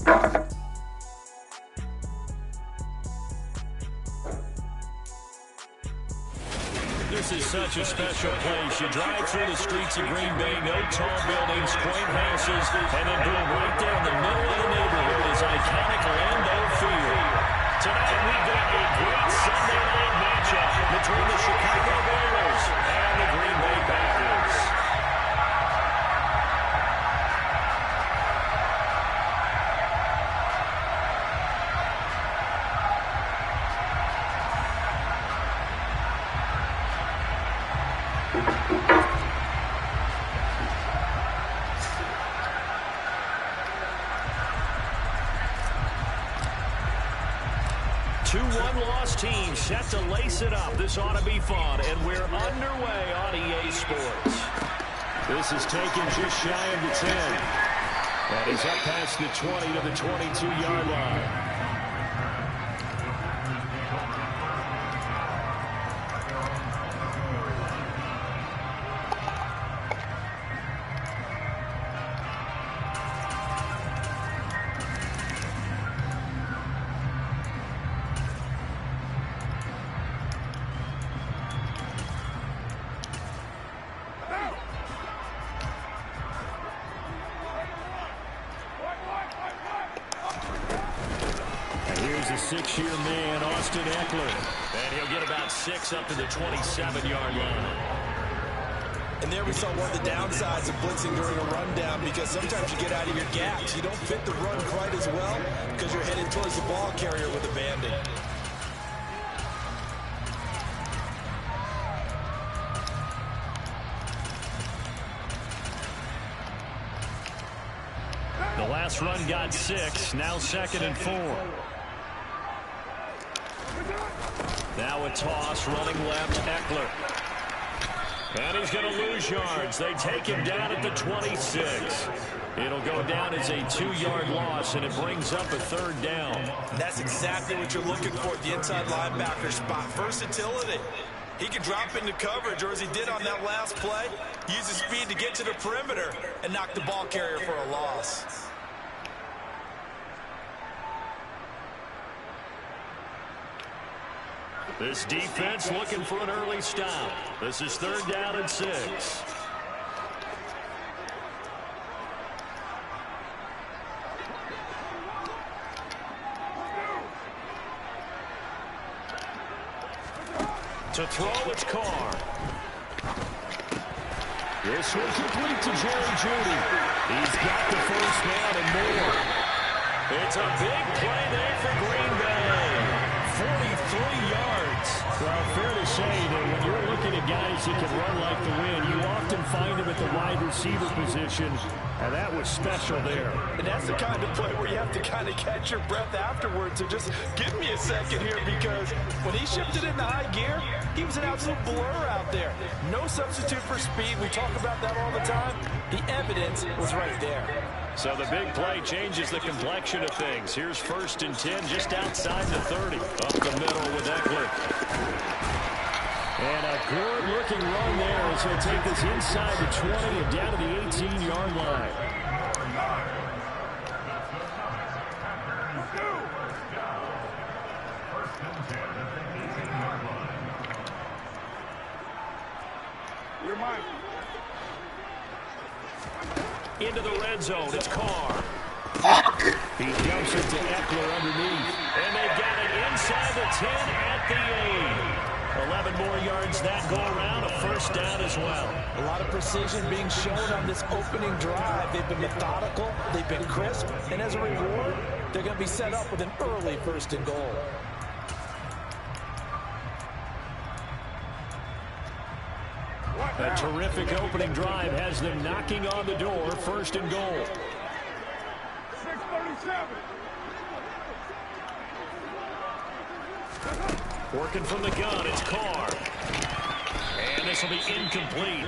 This is such a special place. You drive through the streets of Green Bay, no tall buildings, quaint houses, and then boom, right there in the middle of the neighborhood is iconic Lambeau Field. Tonight we've got a great Sunday night matchup between the Chicago Bears and the Green Bay Packers. Two one-loss teams set to lace it up. This ought to be fun, and we're underway on EA Sports. This is taken just shy of the 10. And he's up past the 20 to the 22-yard line. A six-year man, Austin Eckler. And he'll get about 6 up to the 27-yard line. And there we saw one of the downsides of blitzing during a rundown, because sometimes you get out of your gaps. You don't fit the run quite as well because you're headed towards the ball carrier with a bandit. The last run got 6, now 2nd and 4. Now a toss, running left, Eckler. And he's going to lose yards. They take him down at the 26. It'll go down as a 2-yard loss, and it brings up a 3rd down. That's exactly what you're looking for at the inside linebacker spot. Versatility. He can drop into coverage, or as he did on that last play, use his speed to get to the perimeter and knock the ball carrier for a loss. This defense looking for an early stop. This is 3rd down and 6. To throw, it's Carr. This one complete to Jerry Jeudy. He's got the first down and more. It's a big play there for Green Bay. 43 yards. Well, fair to say that when you're looking at guys that can run like the wind, you often find them at the wide receiver position, and that was special there. And that's the kind of play where you have to kind of catch your breath afterwards. So just give me a second here, because when he shifted into high gear, he was an absolute blur out there. No substitute for speed. We talk about that all the time. The evidence was right there. So the big play changes the complexion of things. Here's 1st and 10 just outside the 30. Up the middle with Eckler. And a good-looking run there as he'll take this inside the 20 and down to the 18-yard line. You're mine. Into the red zone, it's Carr. He jumps it to Eckler underneath. And they got it inside the 10 at the 8. 11 more yards that go around, a 1st down as well. A lot of precision being shown on this opening drive. They've been methodical, they've been crisp, and as a reward, they're going to be set up with an early 1st and goal. A terrific opening drive has them knocking on the door, 1st and goal. 637. Working from the gun, it's Carr. And this will be incomplete.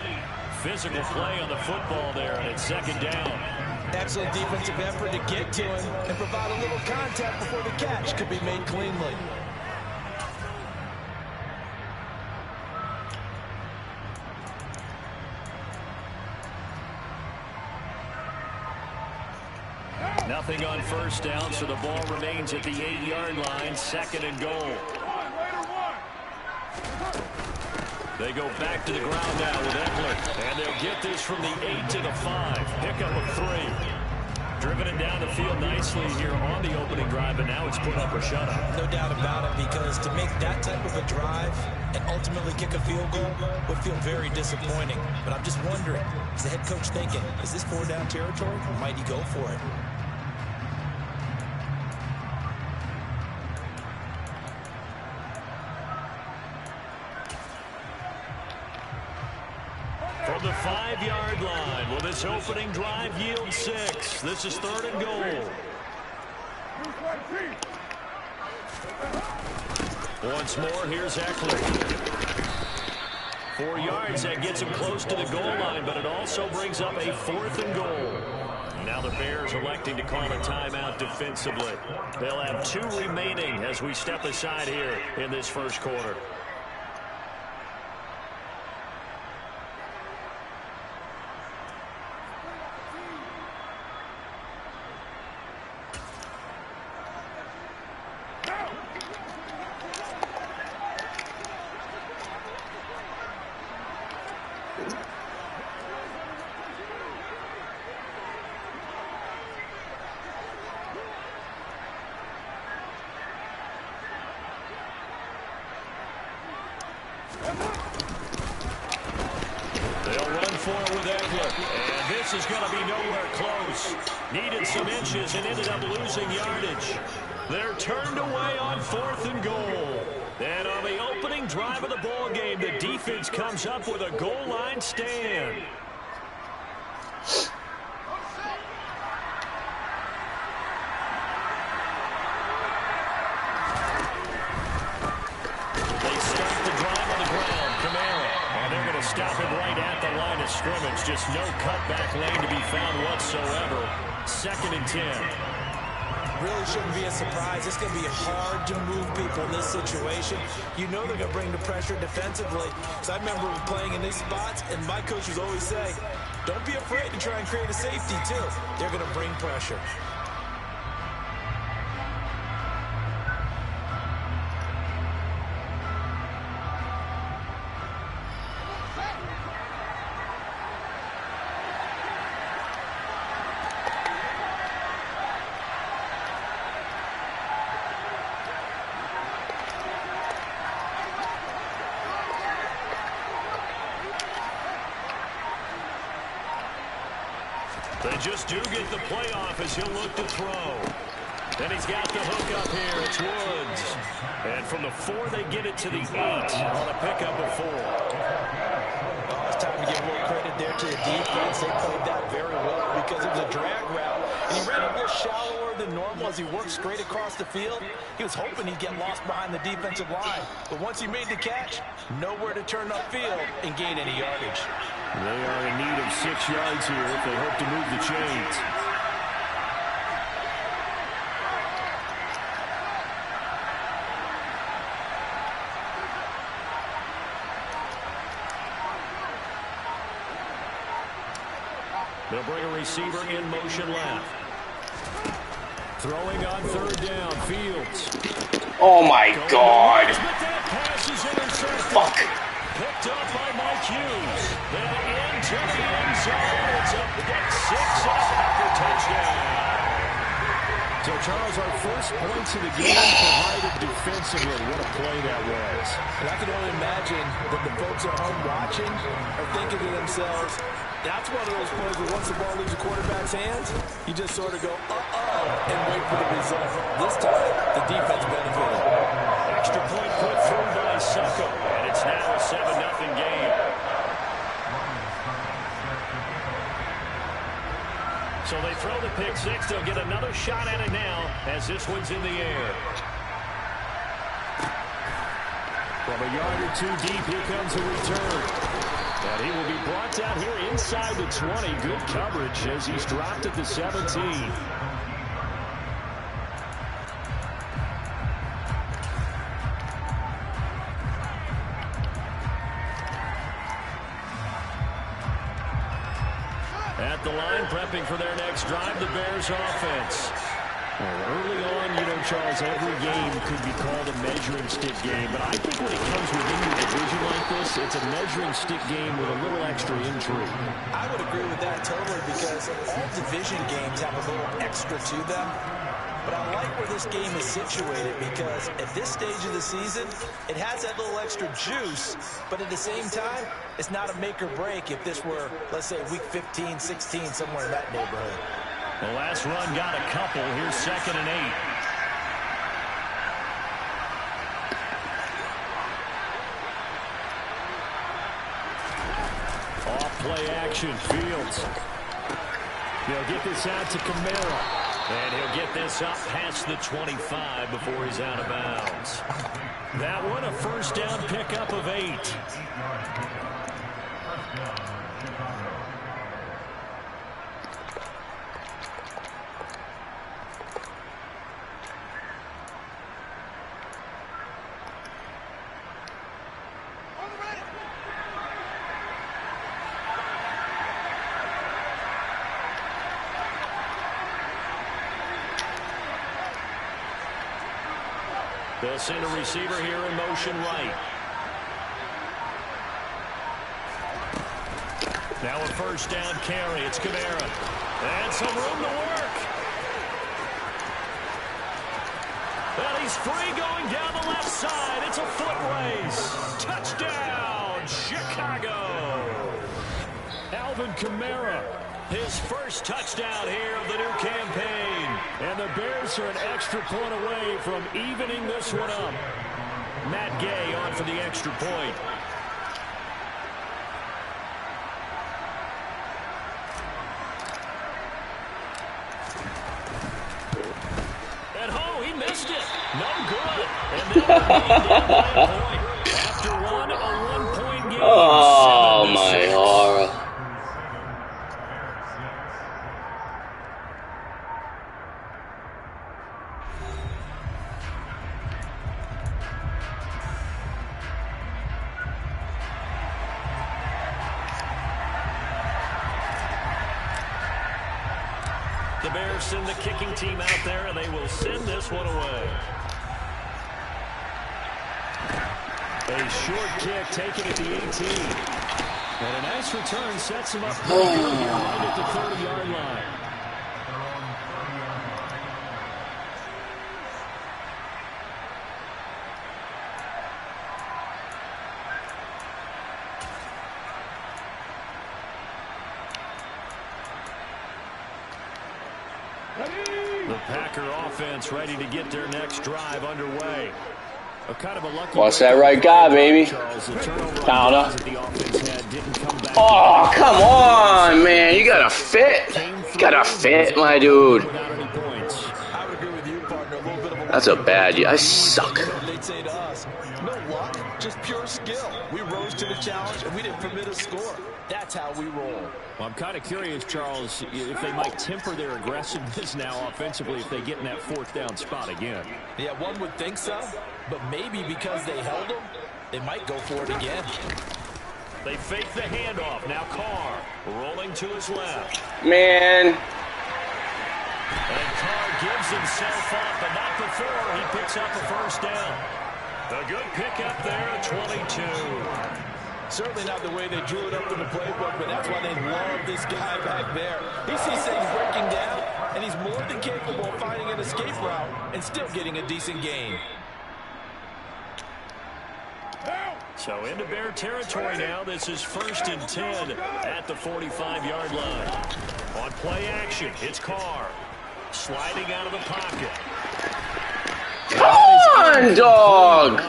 Physical play on the football there, and it's 2nd down. Excellent defensive effort to get to him and provide a little contact before the catch could be made cleanly. Nothing on first down, so the ball remains at the 8-yard line, 2nd and goal. They go back to the ground now with Eckler, and they'll get this from the 8 to the 5. Pickup of 3. Driven it down the field nicely here on the opening drive, and now it's put up or shut up. No doubt about it, because to make that type of a drive and ultimately kick a field goal would feel very disappointing. But I'm just wondering, is the head coach thinking, is this 4-down territory, or might he go for it? From the 5-yard line, will this opening drive yield 6? This is 3rd and goal. Once more, here's Eckler. 4 yards, that gets him close to the goal line, but it also brings up a 4th and goal. Now the Bears electing to call a timeout defensively. They'll have 2 remaining as we step aside here in this first quarter. They'll run for it with Eckler, and this is going to be nowhere close. Needed some inches and ended up losing yardage. They're turned away on 4th and goal. And on the opening drive of the ball game, the defense comes up with a goal line stand. Stop it right at the line of scrimmage. Just no cutback lane to be found whatsoever. 2nd and 10. Really shouldn't be a surprise. It's going to be hard to move people in this situation. You know they're going to bring the pressure defensively. So I remember playing in these spots, and my coach would always say, don't be afraid to try and create a safety, too. They're going to bring pressure. They just do get the playoff as he'll look to throw. Then he's got the hook up here. It's Woods. And from the 4, they get it to the 8 on a pickup of 4. Oh, it's time to give a little credit there to the defense. They played that very well because it was a drag route. And he ran a little shallower than normal as he worked straight across the field. He was hoping he'd get lost behind the defensive line. But once he made the catch, nowhere to turn upfield and gain any yardage. They are in need of 6 yards here if they hope to move the chains. They'll bring a receiver in motion left. Throwing on 3rd down, Fields. Oh my God. Fuck. Picked up by Mike Hughes. Then into the end zone. It's a pick 6 after touchdown. So, Charles, our first points of the game provided defensively. What a play that was. And I can only imagine that the folks at home watching are thinking to themselves, that's one of those plays where once the ball leaves the quarterback's hands, you just sort of go, uh-oh, and wait for the result. This time, the defense benefited. Extra point put through by Succo, and it's now a 7-0 game. So they throw the pick 6. They'll get another shot at it now as this one's in the air. From a yard or 2 deep, here comes a return. And he will be brought down here inside the 20. Good coverage as he's dropped at the 17. At the line, prepping for their next drive, the Bears offense. Early on, Charles, every game could be called a measuring stick game. But I think when it comes within your division like this, it's a measuring stick game with a little extra intrigue. I would agree with that totally because all division games have a little extra to them. But I like where this game is situated because at this stage of the season, it has that little extra juice. But at the same time, it's not a make or break if this were, let's say, week 15, 16, somewhere in that neighborhood. The last run got a couple. Here's 2nd and 8. Off-play action. Fields. He'll get this out to Kamara. And he'll get this up past the 25 before he's out of bounds. That one, a first down pickup of 8. They'll send a receiver here in motion right. Now a first down carry. It's Kamara. And some room to work. And he's free going down the left side. It's a foot race. Touchdown, Chicago. Alvin Kamara. His first touchdown here of the new campaign. And the Bears are an extra point away from evening this one up. Matt Gay on for the extra point. And he missed it. No good. And then point. After one, a one-point game. Oh, my horror. The Bears send the kicking team out there, and they will send this one away. A short kick taken at the 18. And a nice return sets him up pretty good here right at the 30-yard line. The Packer offense ready to get their next drive underway. Kind of a lucky What's that right guy, baby? Counter. Oh, come on, man. You got to fit. You got to fit, my dude. That's a bad year. I suck. They'd say to us, no luck, just pure skill. We rose to the challenge, and we didn't permit a score. That's how we roll. Well, I'm kind of curious, Charles, if they might temper their aggressiveness now offensively if they get in that 4th down spot again. Yeah, one would think so, but maybe because they held them, they might go for it again. They fake the handoff. Now Carr rolling to his left. Man. And Carr gives himself up, but not before he picks up a first down. A good pickup there at 22. Certainly not the way they drew it up in the playbook, but that's why they love this guy back there. He sees things breaking down, and he's more than capable of finding an escape route and still getting a decent gain. So into Bear territory now. This is 1st and 10 at the 45-yard line. On play action, it's Carr. Sliding out of the pocket. Come on, dog.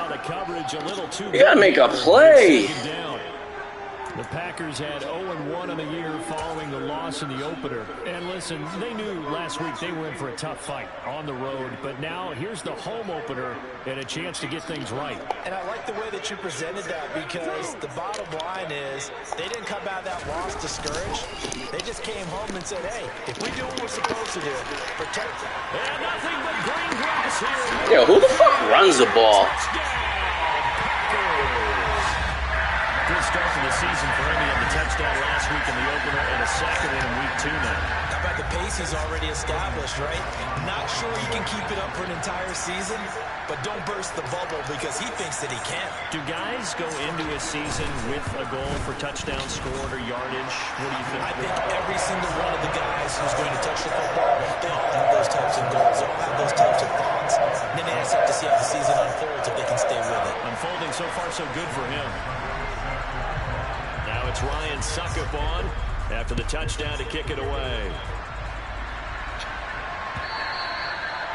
You got to make a play. The Packers had 0-1 in the year following the loss in the opener. And listen, they knew last week they were in for a tough fight on the road. But now here's the home opener and a chance to get things right. And I like the way that you presented that because the bottom line is they didn't come out of that loss discouraged. They just came home and said, hey, if we do what we're supposed to do, protect it. And nothing but green grass here. Yo, who the fuck runs the ball? Good start to the season for him. He had the touchdown last week in the opener and a second in week 2 now. by the pace he's already established, right? Not sure he can keep it up for an entire season, but don't burst the bubble because he thinks that he can. Do guys go into a season with a goal for touchdowns scored or yardage? What do you think? I think every single one of the guys who's going to touch the football, they all have those types of goals. They all have those types of thoughts. And then they just have to see how the season unfolds if they can stay with it. Unfolding so far so good for him. Now it's Ryan Suckup on after the touchdown to kick it away.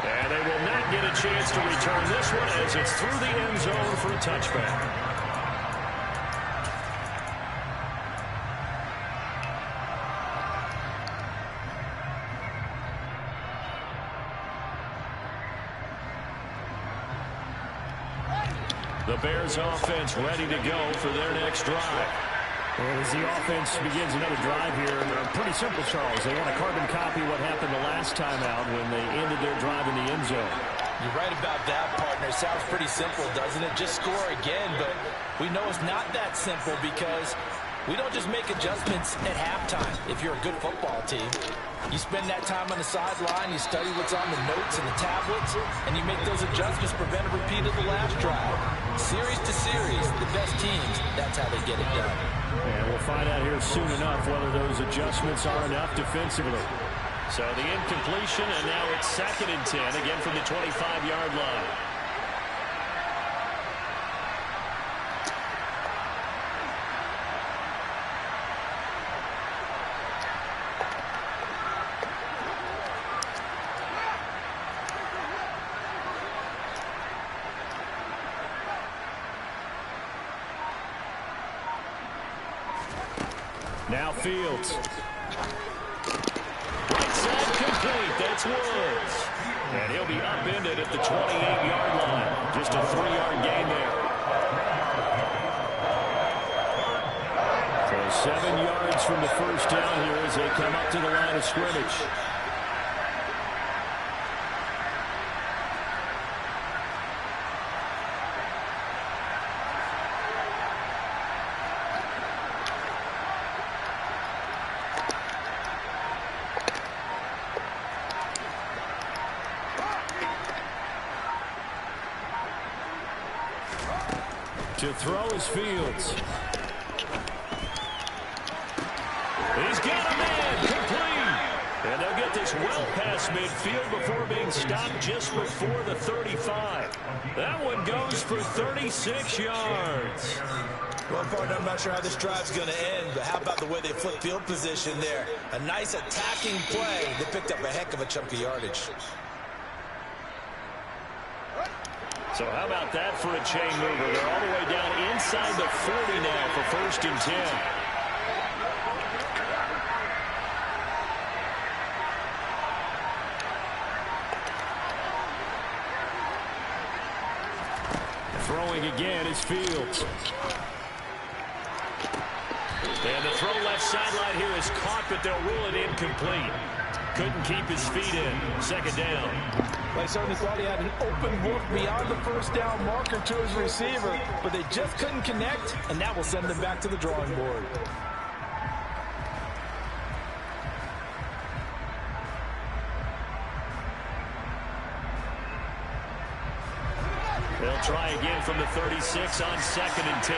And they will not get a chance to return this one as it's through the end zone for a touchback. The Bears offense ready to go for their next drive. Well, as the offense begins another drive here, pretty simple, Charles. They want to carbon copy what happened the last time out when they ended their drive in the end zone. You're right about that, partner. Sounds pretty simple, doesn't it? Just score again, but we know it's not that simple because we don't just make adjustments at halftime if you're a good football team. You spend that time on the sideline, you study what's on the notes and the tablets, and you make those adjustments, prevent a repeat of the last drive. Series to series, the best teams, that's how they get it done. And we'll find out here soon enough whether those adjustments are enough defensively. So the incompletion, and now it's 2nd and 10, again from the 25-yard line. Now Fields. Right side complete. That's Woods. And he'll be upended at the 28-yard line. Just a 3-yard gain there. So 7 yards from the first down here as they come up to the line of scrimmage. To throw is Fields. He's got a man complete. And they'll get this well past midfield before being stopped just before the 35. That one goes for 36 yards. Well, partner, I'm not sure how this drive's going to end, but how about the way they flip field position there? A nice attacking play. They picked up a heck of a chunk of yardage. So how about that for a chain mover? They're all the way down inside the 40 now for 1st and 10. Throwing again is Fields. And the throw left sideline here is caught, but they'll rule it incomplete. Couldn't keep his feet in. 2nd down. They certainly thought he had an open look beyond the first down marker to his receiver, but they just couldn't connect, and that will send them back to the drawing board. They'll try again from the 36 on 2nd and 10.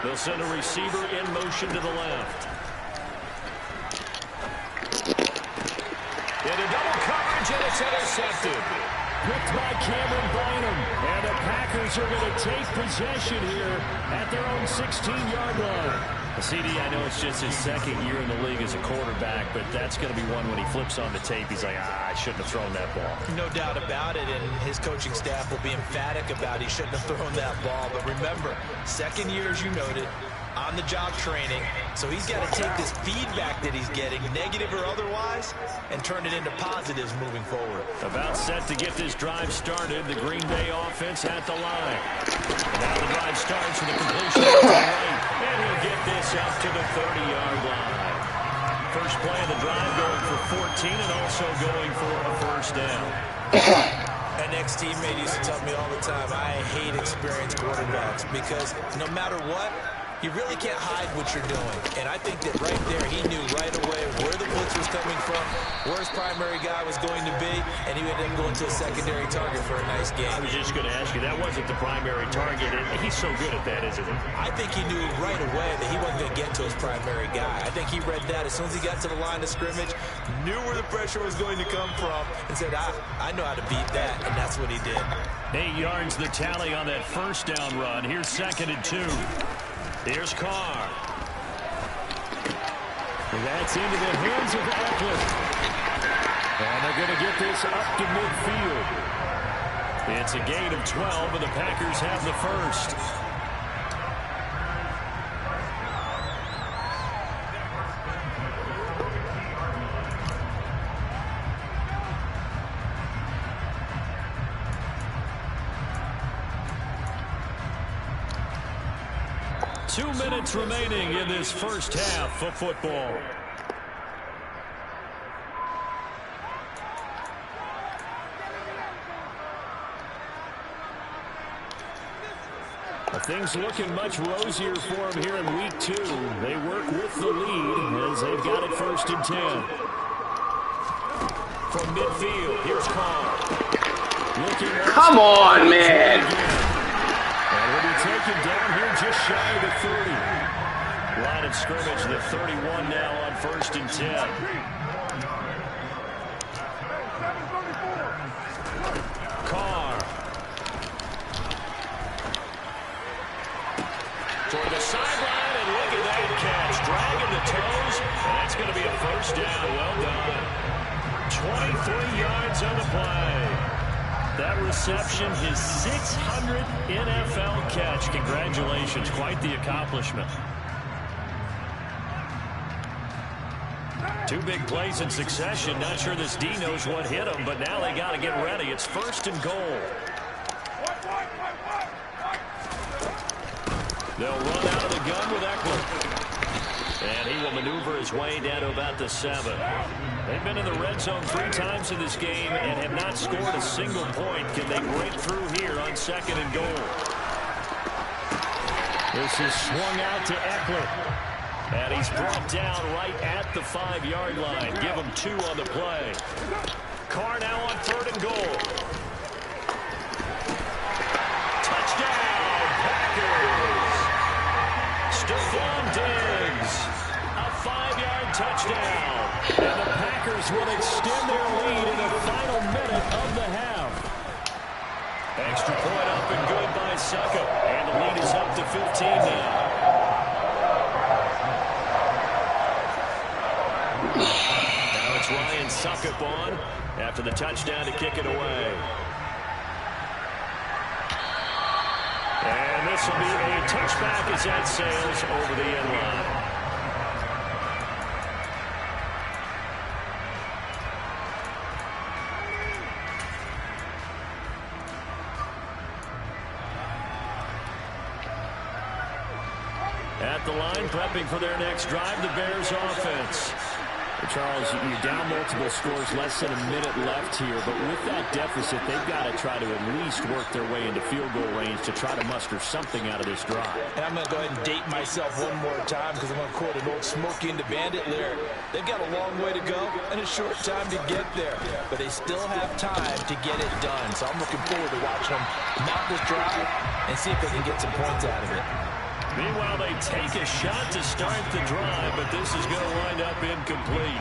They'll send a receiver in motion to the left. Into double coverage, and it's intercepted. Picked by Cameron Bynum. And the Packers are going to take possession here at their own 16-yard line. CD, I know it's just his 2nd year in the league as a quarterback, but that's going to be one when he flips on the tape. He's like, I shouldn't have thrown that ball. No doubt about it, and his coaching staff will be emphatic about he shouldn't have thrown that ball. But remember, 2nd year, as you noted, on-the-job training. So he's got to take this feedback that he's getting, negative or otherwise, and turn it into positives moving forward. About set to get this drive started. The Green Bay offense at the line. Now the drive starts with a completion to the right. And he'll get this up to the 30-yard line. first play of the drive, going for 14 and also going for a first down. An ex-teammate used to tell me all the time, I hate experienced quarterbacks because no matter what, you really can't hide what you're doing. And I think that right there, he knew right away where the blitz was coming from, where his primary guy was going to be, and he ended up going to a secondary target for a nice game. I was just going to ask you, that wasn't the primary target, and he's so good at that, isn't he? I think he knew right away that he wasn't going to get to his primary guy. I think he read that as soon as he got to the line of scrimmage, knew where the pressure was going to come from, and said, I know how to beat that, and that's what he did. 8 yards the tally on that first down run. Here's 2nd and 2. Here's Carr. That's into the hands of Eckler. And they're going to get this up to midfield. It's a gain of 12, and the Packers have the first. Two minutes remaining in this first half of football. Things looking much rosier for them here in week 2. They work with the lead as they've got it 1st and 10. From midfield, here's Carr. Come on, man. And will be taken down here just shy of the 30. Line of scrimmage, the 31 now on 1st and 10. Carr. Toward the sideline, and look at that catch. Dragging the toes, and that's going to be a first down. Well done. 23 yards on the play. That reception, his 600th NFL catch. Congratulations. Quite the accomplishment. 2 big plays in succession. Not sure this D knows what hit him, but now they got to get ready. It's 1st and goal. They'll run out of the gun with Eckler. And he will maneuver his way down to about the 7. They've been in the red zone 3 times in this game and have not scored a single point. Can they break through here on 2nd and goal? This is swung out to Eckler. And he's brought down right at the 5-yard line. Give him 2 on the play. Carr now on 3rd and goal. Touchdown, Packers. Stephon Diggs, a 5-yard touchdown. And the Packers will extend their lead in the final minute of the half. Extra point up and good by Succop. And the lead is up to 15 now. Now it's Ryan Succop on after the touchdown to kick it away. And this will be a touchback as that sails over the end line. At the line, prepping for their next drive, the Bears offense. Charles, you're down multiple scores, less than a minute left here, but with that deficit, they've got to try to at least work their way into field goal range to try to muster something out of this drive. And I'm going to go ahead and date myself one more time because I'm going to quote an old Smokey and the Bandit lyric. They've got a long way to go and a short time to get there, but they still have time to get it done. So I'm looking forward to watching them mount this drive and see if they can get some points out of it. Meanwhile, they take a shot to start the drive, but this is going to wind up incomplete.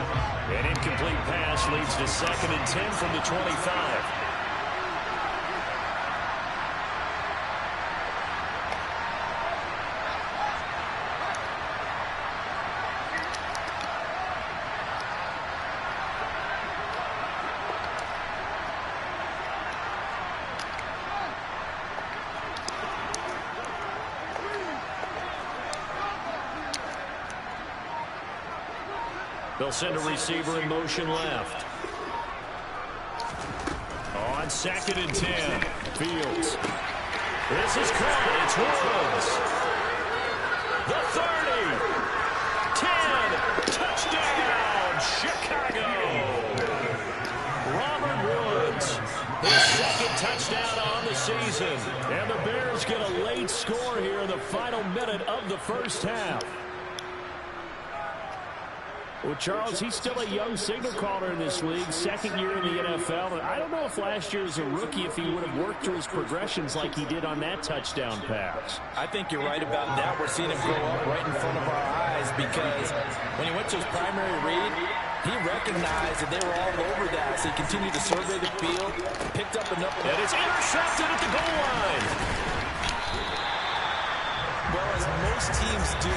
An incomplete pass leads to 2nd and 10 from the 25. They'll send a receiver in motion left. On 2nd and 10, Fields. This is caught. It's Woods. The 30. 10. Touchdown. touchdown on the season. And the Bears get a late score here in the final minute of the first half. Well, Charles, he's still a young signal caller in this league, second year in the NFL. And I don't know if last year as a rookie, if he would have worked through his progressions like he did on that touchdown pass. I think you're right about that. We're seeing him grow up right in front of our eyes because when he went to his primary read, he recognized that they were all over that. So he continued to survey the field, picked up enough. And it's intercepted at the goal line. Well, as most teams do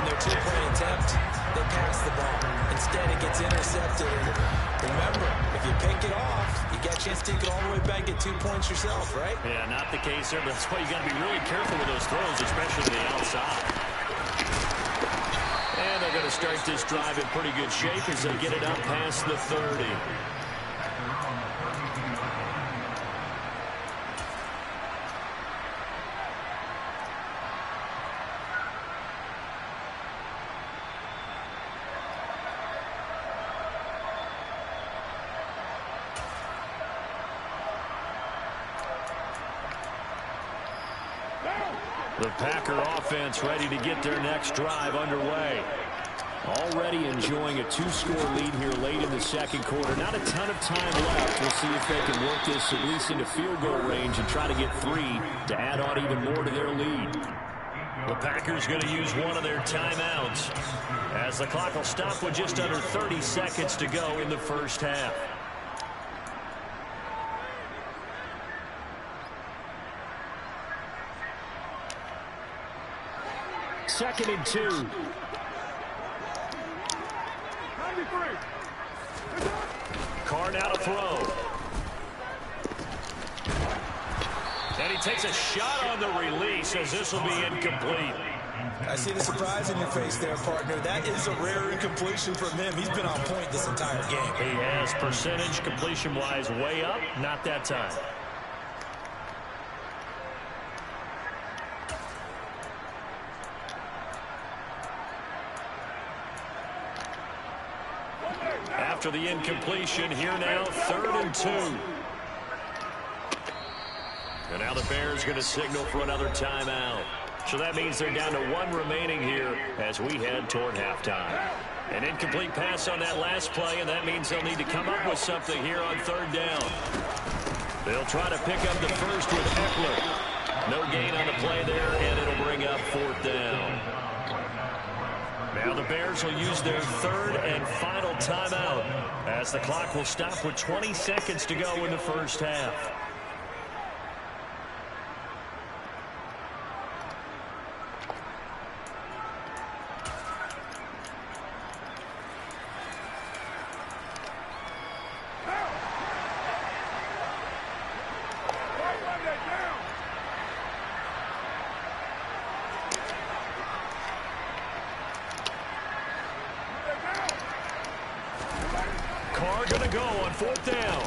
in their two-point attempt, they pass the ball. Instead, it gets intercepted. And remember, if you pick it off, you get a chance to take it all the way back, get 2 points yourself, right? Yeah, not the case there, but that's why you got to be really careful with those throws, especially to the outside. And they're going to start this drive in pretty good shape as they get it up past the 30. The Packer offense ready to get their next drive underway. Already enjoying a two-score lead here late in the second quarter. Not a ton of time left. We'll see if they can work this at least into field goal range and try to get 3 to add on even more to their lead. The Packers going to use one of their timeouts as the clock will stop with just under 30 seconds to go in the first half. Second and 2. Carr now to throw. And he takes a shot on the release as this will be incomplete. I see the surprise in your face there, partner. That is a rare incompletion from him. He's been on point this entire game. He has percentage completion-wise way up. Not that time. After the incompletion, here now, 3rd and 2. And now the Bears going to signal for another timeout. So that means they're down to 1 remaining here as we head toward halftime. An incomplete pass on that last play, and that means they'll need to come up with something here on 3rd down. They'll try to pick up the first with Eckler. No gain on the play there, and it'll bring up 4th down. Now the Bears will use their 3rd and final timeout as the clock will stop with 20 seconds to go in the first half. Carr going to go on 4th down.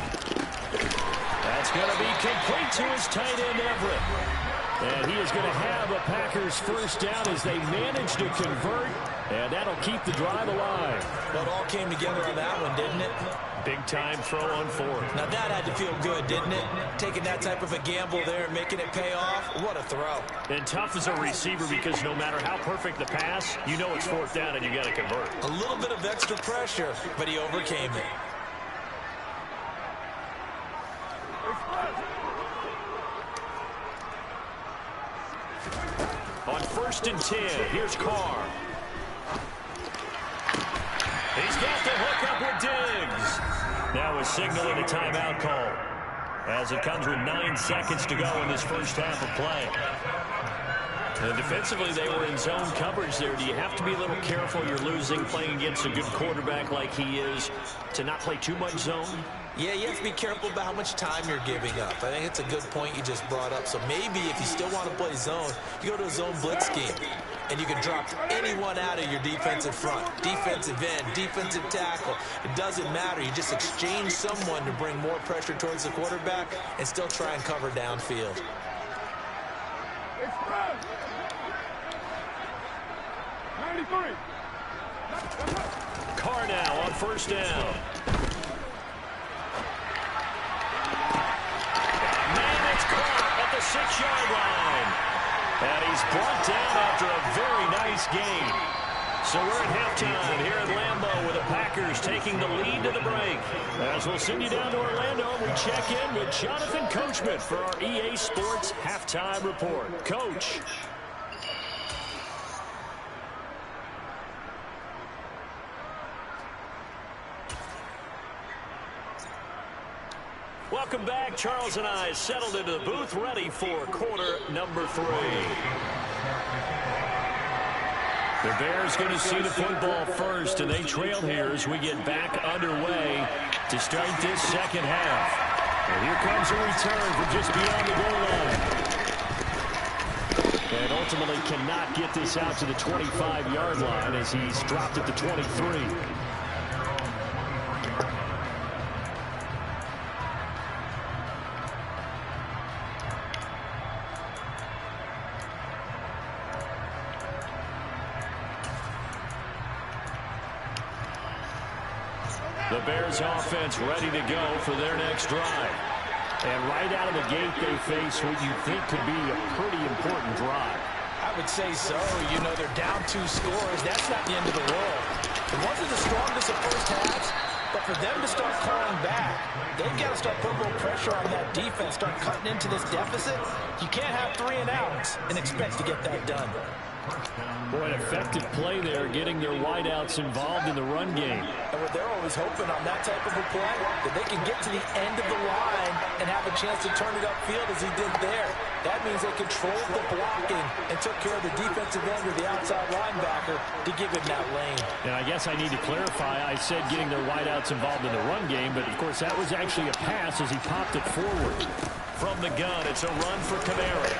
That's going to be complete to his tight end, Everett. And he is going to have a Packers first down as they manage to convert, and that'll keep the drive alive. Well, it all came together on that one, didn't it? Big-time throw on 4th. Now that had to feel good, didn't it? Taking that type of a gamble there and making it pay off. What a throw. And tough as a receiver because no matter how perfect the pass, you know it's 4th down and you got to convert. A little bit of extra pressure, but he overcame it. On 1st and 10, here's Carr. He's got the hook up with Diggs. Now a signal and a timeout call as it comes with 9 seconds to go in this first half of play. And defensively, they were in zone coverage there. Do you have to be a little careful? You're losing, playing against a good quarterback like he is, to not play too much zone? Yeah, you have to be careful about how much time you're giving up. I think it's a good point you just brought up. So maybe if you still want to play zone, you go to a zone blitz scheme. And you can drop anyone out of your defensive front. Defensive end, defensive tackle. It doesn't matter. You just exchange someone to bring more pressure towards the quarterback and still try and cover downfield. Express. 93. Carr now on 1st down. brought down after a very nice game. So we're at halftime here at Lambeau with the Packers taking the lead to the break. As we'll send you down to Orlando, we check in with Jonathan Coachman for our EA Sports Halftime Report. Coach. Welcome back. Charles and I settled into the booth ready for quarter number 3. The Bears going to see the football first, and they trail here as we get back underway to start this second half. And here comes a return from just beyond the goal line. And ultimately cannot get this out to the 25-yard line as he's dropped at the 23. The Bears offense ready to go for their next drive. And right out of the gate, they face what you think could be a pretty important drive. I would say so. You know, they're down 2 scores. That's not the end of the world. It wasn't the strongest of first halves, but for them to start calling back, they've got to start putting a little pressure on that defense, start cutting into this deficit. You can't have 3 and outs and expect to get that done. Boy, an effective play there, getting their wideouts involved in the run game. And what they're always hoping on that type of a play, that they can get to the end of the line and have a chance to turn it upfield as he did there. That means they controlled the blocking and took care of the defensive end or the outside linebacker to give him that lane. And I guess I need to clarify, I said getting their wideouts involved in the run game, but of course that was actually a pass as he popped it forward. From the gun, it's a run for Kamara.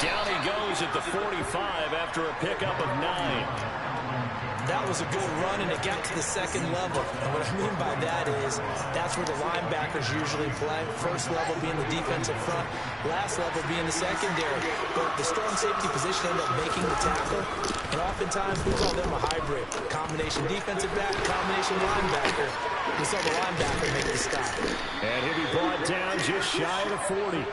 Down he goes at the 45 after a pickup of 9. That was a good run, and it got to the second level. And what I mean by that is that's where the linebackers usually play. First level being the defensive front, last level being the secondary. But the strong safety position ended up making the tackle. And oftentimes we call them a hybrid. Combination defensive back, combination linebacker. We saw the linebacker make the stop. And he'll be brought down just shy of the 40.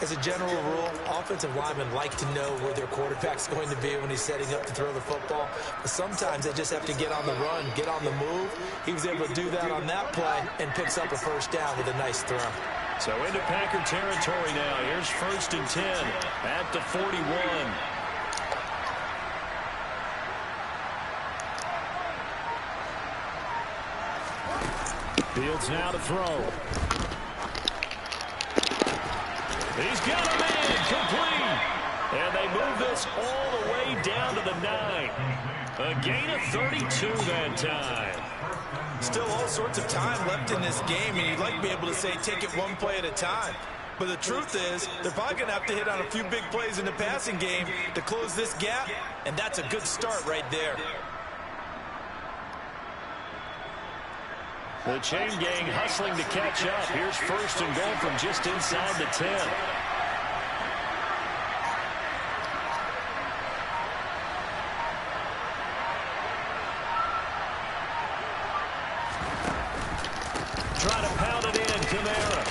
As a general rule, offensive linemen like to know where their quarterback's going to be when he's setting up to throw the football. But sometimes they just have to get on the run, get on the move. He was able to do that on that play and picks up a first down with a nice throw. So into Packer territory now. Here's 1st and 10 at the 41. Fields now to throw. He's got a man complete. And they move this all the way down to the 9. A gain of 32 that time. Still all sorts of time left in this game, and you'd like to be able to say take it one play at a time. But the truth is, they're probably going to have to hit on a few big plays in the passing game to close this gap, and that's a good start right there. The chain gang hustling to catch up. Here's 1st and goal from just inside the 10. Try to pound it in, Kamara.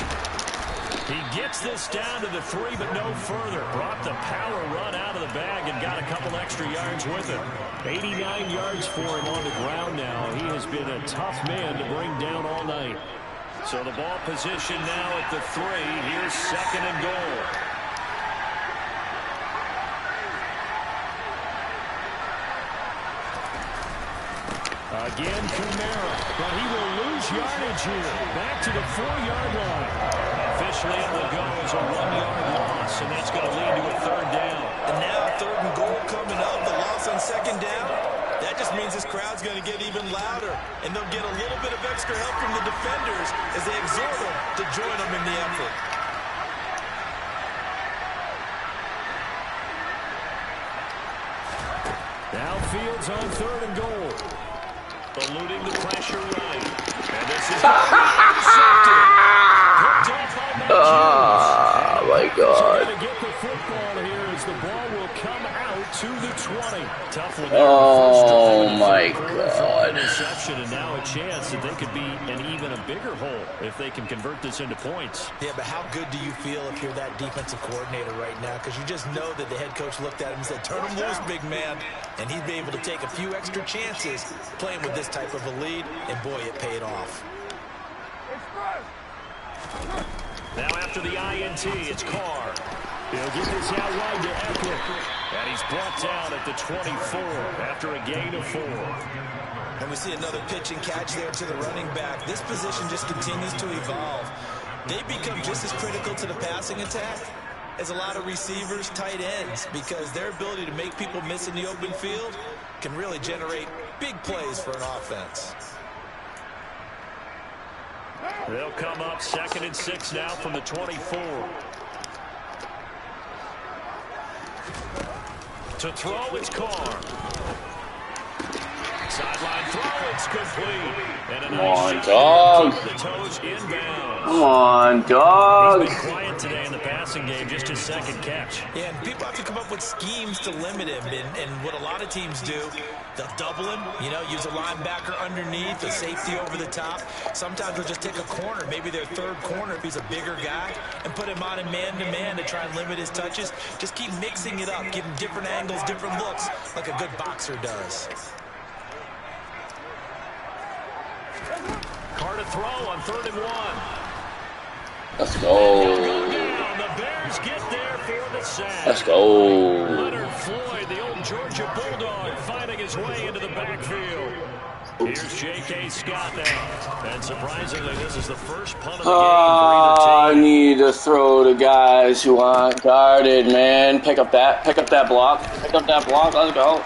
He gets this down to the 3, but no further. Brought the power run out of the bag and got a couple extra yards with it. 89 yards for him on the ground now. He has been a tough man to bring down all night. So the ball position now at the 3. Here's 2nd and goal. Again, Kamara, but he will lose yardage here. Back to the 4-yard line. Officially it will go as a 1-yard loss, and that's going to lead to a 3rd down. And now 3rd and goal coming up. The loss on 2nd down. That just means this crowd's going to get even louder, and they'll get a little bit of extra help from the defenders as they exhort them to join them in the effort. Now Fields on 3rd and goal. Eluding the pressure right. And this is intercepted. Picked off by Matt Oh, my God. Going to get the football here as the ball will come out to the 20. Tough one. Oh, my God. interception, and now a chance that they could be in even a bigger hole if they can convert this into points. Yeah, but how good do you feel if you're that defensive coordinator right now? Because you just know that the head coach looked at him and said, turn him loose, big man. And he'd be able to take a few extra chances playing with this type of a lead, and boy, it paid off. Now after the INT, it's Carr. He'll get this out wide to Eckler. And he's brought down at the 24 after a gain of 4. And we see another pitch and catch there to the running back. This position just continues to evolve. They become just as critical to the passing attack as a lot of receivers, tight ends, because their ability to make people miss in the open field can really generate big plays for an offense. They'll come up 2nd and 6 now from the 24. To throw, it's Carr. Sideline throw, it's complete. And a nice dog. The toes inbounds. Come on, dog. He's been quiet today in the passing game, just his 2nd catch. Yeah, and people have to come up with schemes to limit him. And what a lot of teams do, they'll double him, you know, use a linebacker underneath, a safety over the top. Sometimes they'll just take a corner, maybe their 3rd corner if he's a bigger guy, and put him on in man-to-man to try and limit his touches. Just keep mixing it up, give him different angles, different looks, like a good boxer does. Carr to throw on 3rd and 1. Let's go. The Bears get there for the sack. Let's go. Leonard Floyd, the old Georgia Bulldog, finding his way into the backfield. Here's J.K. Scott now. And surprisingly, this is the first punt of the game for either I team. need to throw to guys who aren't guarded, man. Pick up that block. Pick up that block. Let's go.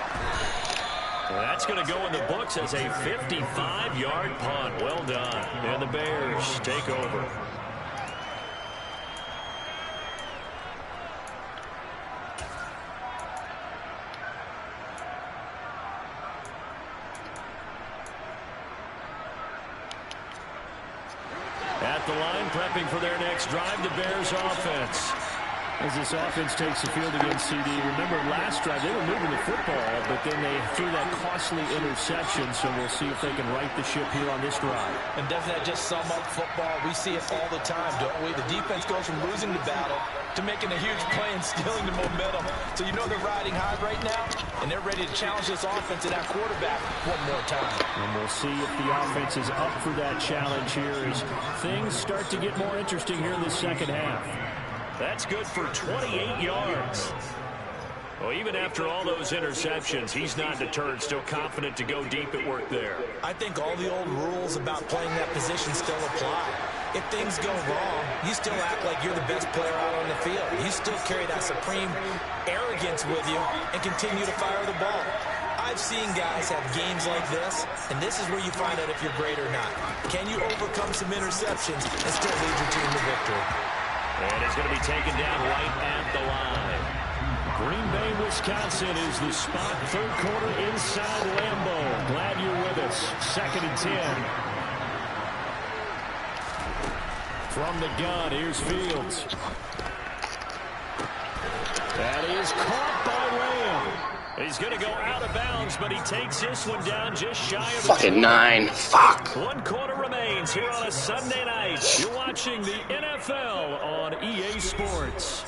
That's going to go in the books as a 55-yard punt. Well done. And the Bears take over. At the line, prepping for their next drive, the Bears offense. As this offense takes the field against CD, remember last drive they were moving the football, but then they threw that costly interception, so we'll see if they can right the ship here on this drive. And doesn't that just sum up football? We see it all the time, don't we? The defense goes from losing the battle to making a huge play and stealing the momentum. So you know they're riding high right now, and they're ready to challenge this offense and that quarterback one more time. And we'll see if the offense is up for that challenge here as things start to get more interesting here in the 2nd half. That's good for 28 yards. Well, even after all those interceptions, he's not deterred, still confident to go deep at work there. I think all the old rules about playing that position still apply. If things go wrong, you still act like you're the best player out on the field. You still carry that supreme arrogance with you and continue to fire the ball. I've seen guys have games like this, and this is where you find out if you're great or not. Can you overcome some interceptions and still lead your team to victory? And it's going to be taken down right at the line. Green Bay, Wisconsin is the spot. 3rd quarter inside Lambeau. Glad you're with us. 2nd and 10. From the gun, here's Fields. That is caught by Lamb. He's going to go out of bounds, but he takes this one down just shy of the Fucking 9. Fuck. 1 quarter remains here on a Sunday night. You're watching the NFL on EA Sports.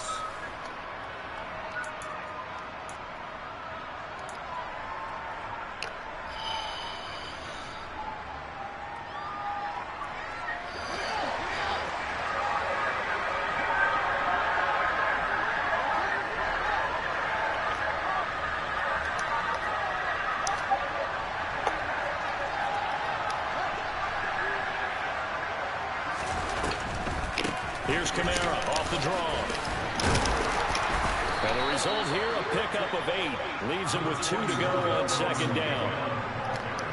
Here's Kamara off the draw. And the result here, a pickup of 8. Leaves him with 2 to go on 2nd down.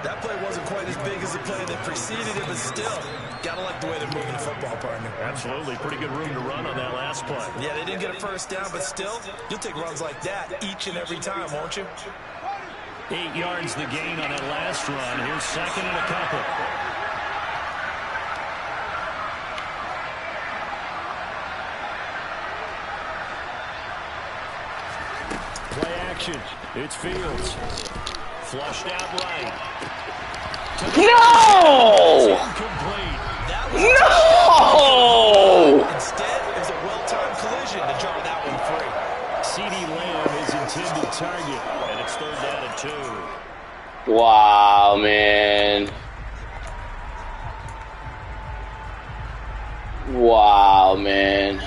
That play wasn't quite as big as the play that preceded it, but still, gotta like the way they're moving the football, partner. Absolutely. Pretty good room to run on that last play. Yeah, they didn't get a 1st down, but still, you'll take runs like that each and every time, won't you? 8 yards the gain on that last run. Here's 2nd and a couple. Play action. It's Fields. Flushed out right. No! No! Instead, it was a well-timed collision to draw that one free. CeeDee Lamb is intended target, and it's 3rd down and 2. Wow, man. Wow, man.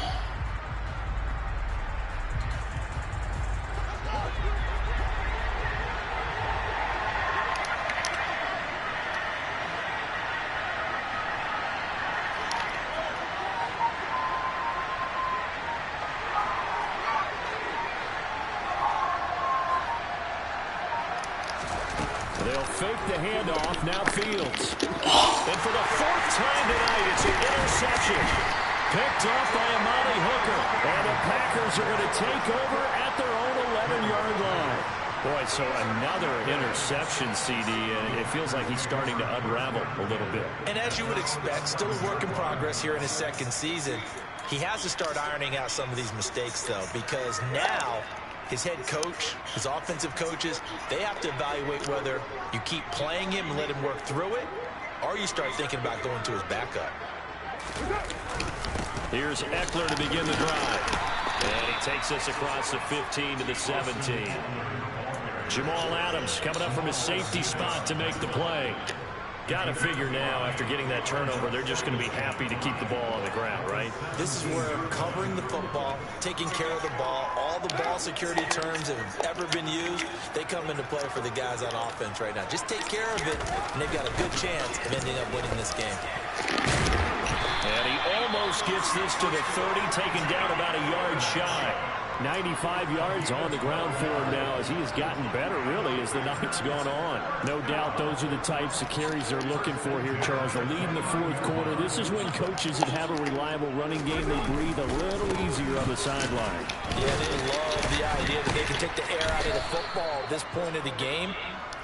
They'll fake the handoff. Now Fields. And for the 4th time tonight, it's an interception. Picked off by Amani Hooker. And the Packers are going to take over at their own 11-yard line. Boy, so another interception, CD, and it feels like he's starting to unravel a little bit. And as you would expect, still a work in progress here in his 2nd season. He has to start ironing out some of these mistakes, though, because now his head coach, his offensive coaches, they have to evaluate whether you keep playing him and let him work through it, or you start thinking about going to his backup. Here's Eckler to begin the drive. And he takes us across the 15 to the 17. Jamal Adams coming up from his safety spot to make the play. Got to figure now, after getting that turnover, they're just going to be happy to keep the ball on the ground, right? This is where covering the football, taking care of the ball, all the ball security terms that have ever been used, they come into play for the guys on offense right now. Just take care of it, and they've got a good chance of ending up winning this game. And he almost gets this to the 30, taken down about a yard shy. 95 yards on the ground for him now as he has gotten better, really, as the night's gone on. No doubt those are the types of carries they're looking for here, Charles. The lead in the 4th quarter. This is when coaches that have a reliable running game, they breathe a little easier on the sideline. Yeah, they love the idea that they can take the air out of the football at this point of the game.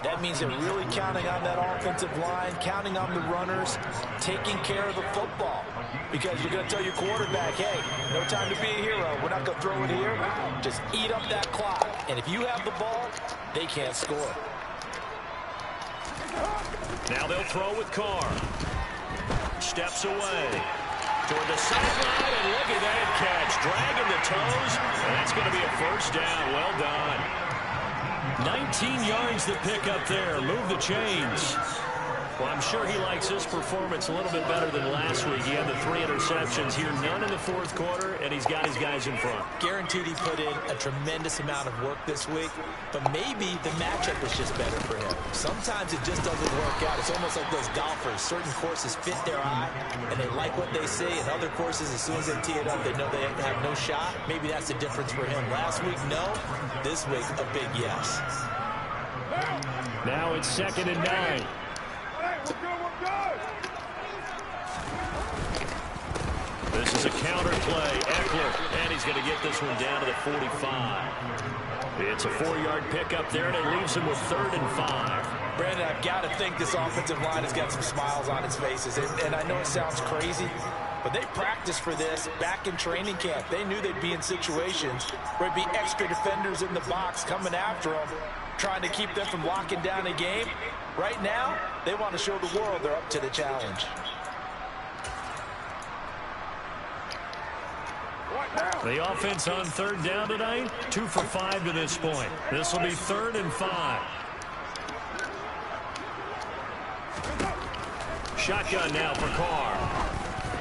That means they're really counting on that offensive line, counting on the runners, taking care of the football. Because you're going to tell your quarterback, hey, no time to be a hero. We're not going to throw it here. Just eat up that clock. And if you have the ball, they can't score. Now they'll throw with Carr. Steps away. Toward the sideline, and look at that catch. Dragging the toes, and that's going to be a 1st down. Well done. 19 yards to pick up there. Move the chains. Well, I'm sure he likes his performance a little bit better than last week. He had the 3 interceptions here, none in the 4th quarter, and he's got his guys in front. Guaranteed he put in a tremendous amount of work this week, but maybe the matchup was just better for him. Sometimes it just doesn't work out. It's almost like those golfers. Certain courses fit their eye, and they like what they see, and other courses, as soon as they tee it up, they know they have no shot. Maybe that's the difference for him. Last week, no. This week, a big yes. Now it's 2nd and 9. This is a counter play. Eckler, and he's going to get this one down to the 45. It's a 4-yard pickup there, and it leaves him with 3rd and 5. Brandon, I've got to think this offensive line has got some smiles on its faces. And I know it sounds crazy, but they practiced for this back in training camp. They knew they'd be in situations where there'd be extra defenders in the box coming after them, trying to keep them from locking down a game. Right now, they want to show the world they're up to the challenge. The offense on 3rd down tonight, 2 for 5 to this point. This will be 3rd and 5. Shotgun now for Carr.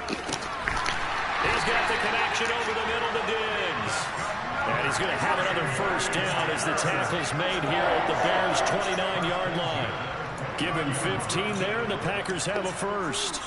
He's got the connection over the middle to Diggs. And he's going to have another 1st down as the tackle's made here at the Bears' 29-yard line. Give him 15 there, and the Packers have a 1st.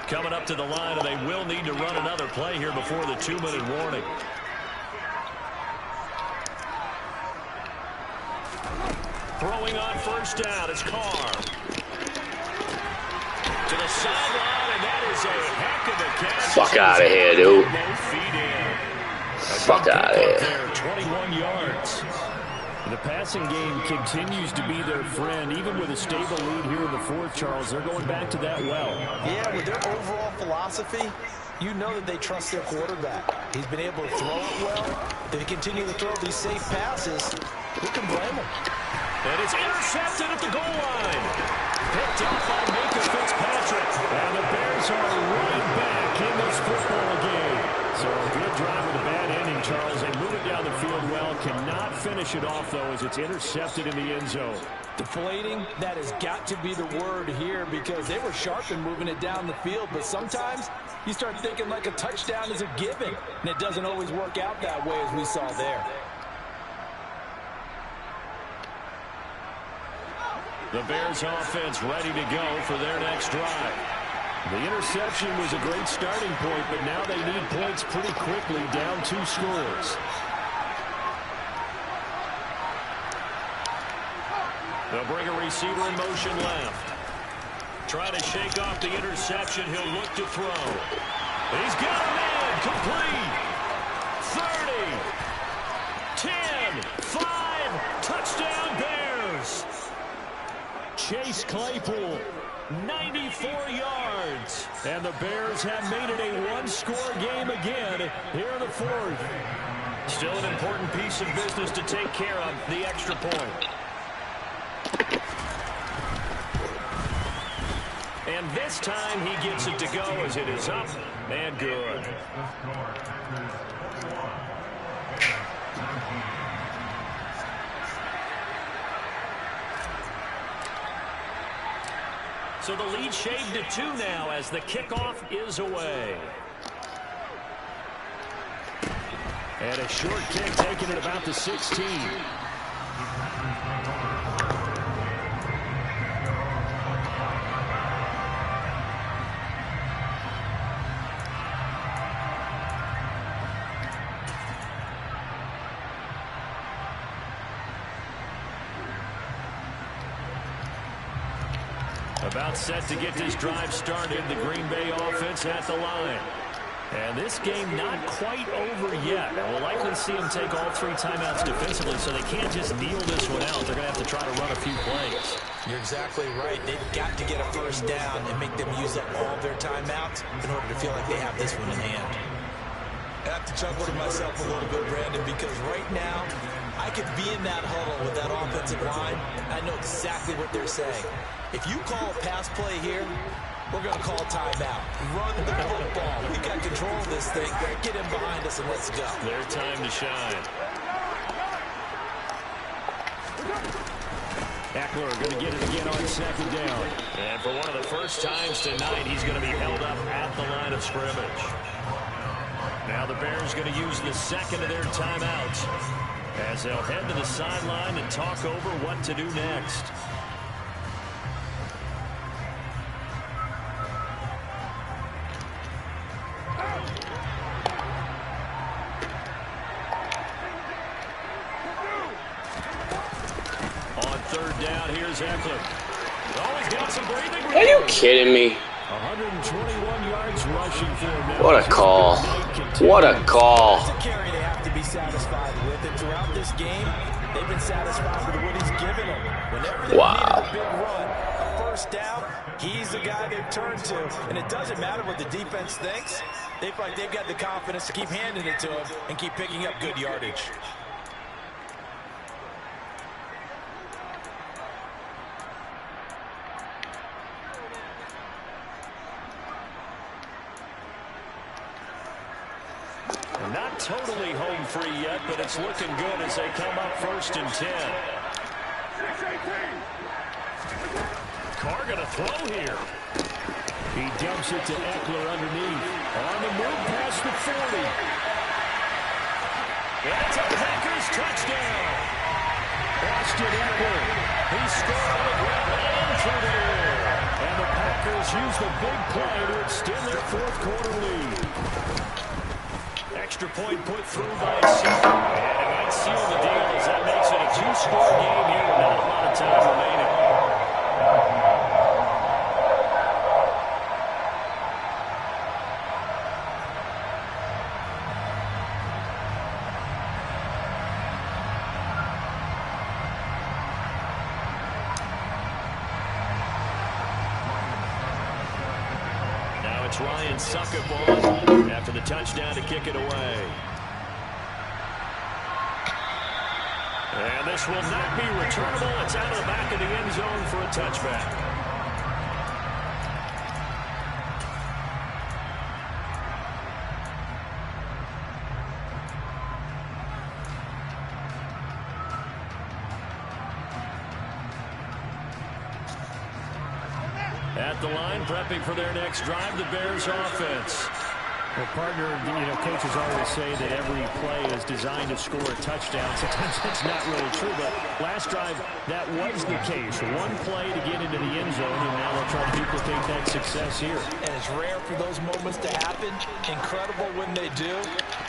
Coming up to the line, and they will need to run another play here before the 2-minute warning. Throwing on first down, it's Carr. To the sideline, and that is a heck of a catch. Fuck out of here, dude. Both feet in. Fuck out of here. There, 21 yards. The passing game continues to be their friend. Even with a stable lead here in the fourth, Charles, they're going back to that well. Yeah, with their overall philosophy, you know that they trust their quarterback. He's been able to throw it well. They continue to throw these safe passes. Who can blame them? And it's intercepted at the goal line. Picked up by Micah Fitzpatrick. And the Bears are right back in this football game. So a good drive with a bad ending, Charles. They move it down the field well. Cannot finish it off, though, as it's intercepted in the end zone. Deflating, that has got to be the word here because they were sharp in moving it down the field. But sometimes you start thinking like a touchdown is a given. And it doesn't always work out that way as we saw there. The Bears offense ready to go for their next drive. The interception was a great starting point, but now they need points pretty quickly, down 2 scores. They'll bring a receiver in motion left. Try to shake off the interception. He'll look to throw. He's got a man. Complete. 30. 10. 5. Touchdown Bears. Chase Claypool, 94 yards. And the Bears have made it a one-score game again here in the fourth. Still an important piece of business to take care of, the extra point. And this time he gets it to go as it is up and good. So the lead shaved to 2 now as the kickoff is away. And a short kick taken at about the 16. About set to get this drive started. The Green Bay offense at the line. And this game not quite over yet. We'll likely see them take all 3 timeouts defensively, so they can't just kneel this one out. They're going to have to try to run a few plays. You're exactly right. They've got to get a first down and make them use up all their timeouts in order to feel like they have this one in hand. I have to chuckle to myself a little bit, Brandon, because right now I could be in that huddle with that offensive line. I know exactly what they're saying. If you call a pass play here, we're going to call timeout. Run the football. We got control of this thing. Get him behind us and let's go. Their time to shine. Eckler going to get it again on second down. And for one of the first times tonight, he's going to be held up at the line of scrimmage. Now the Bears going to use the second of their timeouts as they'll head to the sideline and talk over what to do next. On third down, here's Eckler. Oh, he's got some breathing room. Are you kidding me? 121 yards rushing for him. What a call. What a call. It's a carry they have to be satisfied with. And throughout this game, they've been satisfied with what he's given them. Whenever they need a big run, a first down, he's the guy they've turned to. And it doesn't matter what the defense thinks. They feel like they've got the confidence to keep handing it to him and keep picking up good yardage. Not totally home free yet, but it's looking good as they come up 1st and 10. Carr going to throw here. He dumps it to Eckler underneath. On the move past the 40. And it's a Packers touchdown. Austin Eckler. He scored on the ground and through the air. And the Packers use the big play to extend their 4th quarter lead. Extra point put through by Seaton. And it might seal the deal as that makes it a 2-score game here. Not a lot of time remaining. It's Ryan Suckup after the touchdown to kick it away. And this will not be returnable. It's out of the back of the end zone for a touchback. At the line, prepping for their next drive, the Bears offense. Well, partner, coaches always say that every play is designed to score a touchdown. Sometimes that's not really true, but last drive, that was the case. One play to get into the end zone, and now they'll try to duplicate that success here. And it's rare for those moments to happen. Incredible when they do.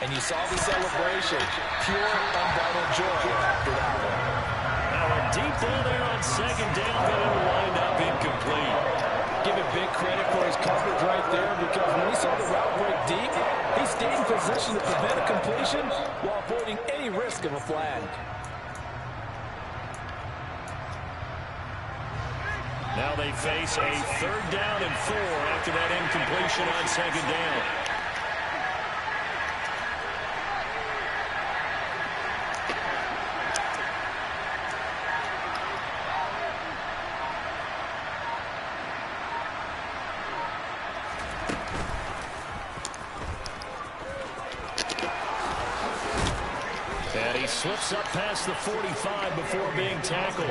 And you saw the celebration. Pure, unbridled joy after that one. Now a deep ball there on second down, but it'll wind up incomplete. Give it big credit for his coverage right there, because when he saw the route break deep, he stayed in position to prevent a completion while avoiding any risk of a flag. Now they face a 3rd down and 4 after that incompletion on second down. Slips up past the 45 before being tackled.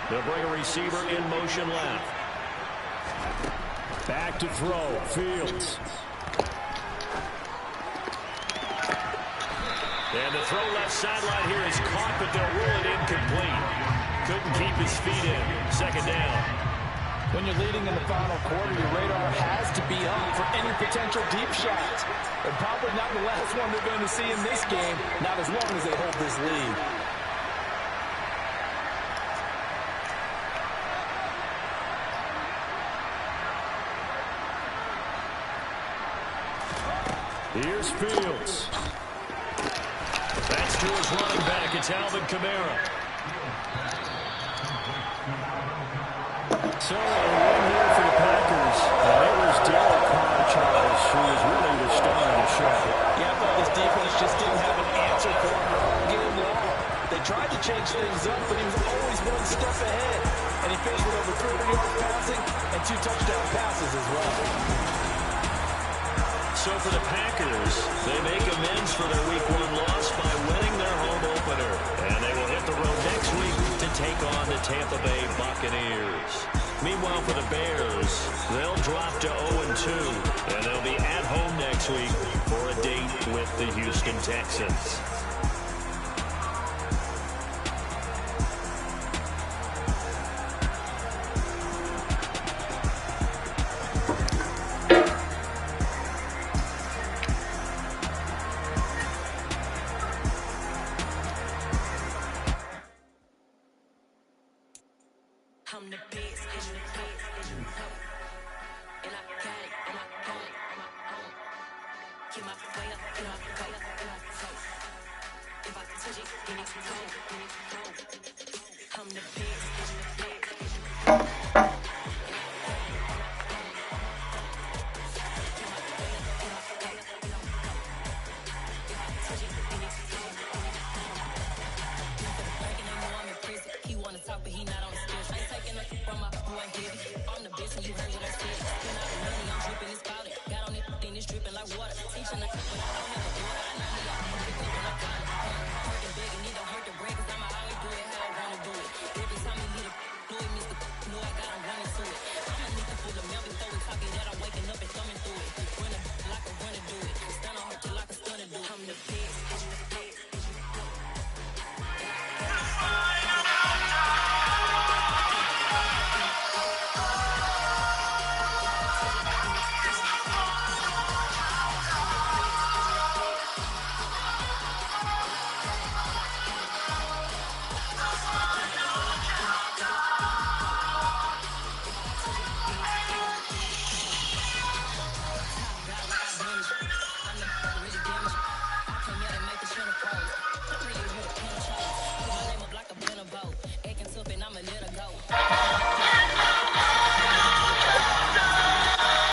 They'll bring a receiver in motion left. Back to throw. Fields. And the throw left sideline here is caught, but they'll rule it incomplete. Couldn't keep his feet in. Second down. When you're leading in the final quarter, your radar has to be up for any potential deep shots. And probably not the last one they're going to see in this game, not as long as they hold this lead. Here's Fields. That's to his running back. It's Alvin Kamara. So, a win here for the Packers. And it was Derek Carr, Charles, who was really the star of the show. Yeah, I thought this defense just didn't have an answer for him all game long. They tried to change things up, but he was always one step ahead. And he finished with over 300 yards passing and 2 touchdown passes as well. So for the Packers, they make amends for their Week 1 loss by winning their home opener. And they will hit the road next week to take on the Tampa Bay Buccaneers. Meanwhile, for the Bears, they'll drop to 0-2. And they'll be at home next week for a date with the Houston Texans. He wanna talk, but he not on the stage. I ain't taking nothing from my boy, baby. I'm the bitch, and you heard what I said.